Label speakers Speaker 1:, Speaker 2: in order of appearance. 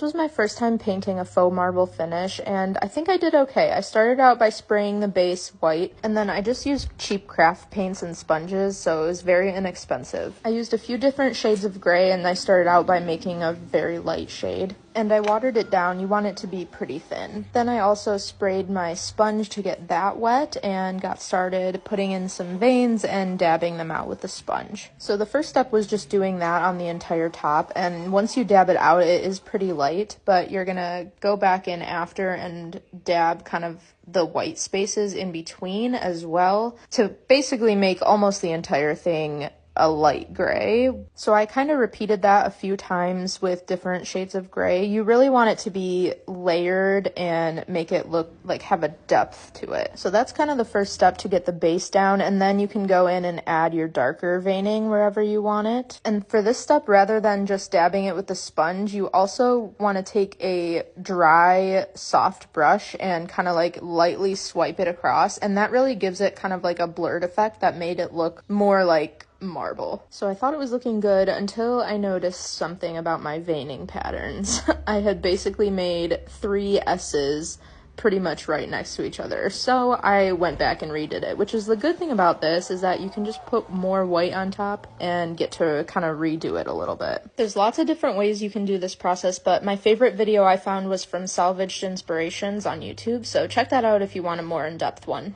Speaker 1: was my first time painting a faux marble finish, and I think I did okay. I started out by spraying the base white, and then I just used cheap craft paints and sponges, so it was very inexpensive. I used a few different shades of gray, and I started out by making a very light shade. And I watered it down. You want it to be pretty thin. Then I also sprayed my sponge to get that wet and got started putting in some veins and dabbing them out with the sponge. So the first step was just doing that on the entire top, and once you dab it out, it is pretty light, but you're gonna go back in after and dab kind of the white spaces in between as well to basically make almost the entire thing a light gray. So I kind of repeated that a few times with different shades of gray. You really want it to be layered and make it look like have a depth to it. So that's kind of the first step to get the base down, and then you can go in and add your darker veining wherever you want it. And for this step, rather than just dabbing it with the sponge, you also want to take a dry, soft brush and kind of like lightly swipe it across, and that really gives it kind of like a blurred effect that made it look more like marble. So I thought it was looking good until I noticed something about my veining patterns. I had basically made 3 S's pretty much right next to each other. So I went back and redid it, which is the good thing about this is that you can just put more white on top and get to kind of redo it a little bit. There's lots of different ways you can do this process, but my favorite video I found was from Salvaged Inspirations on YouTube, so check that out if you want a more in-depth one.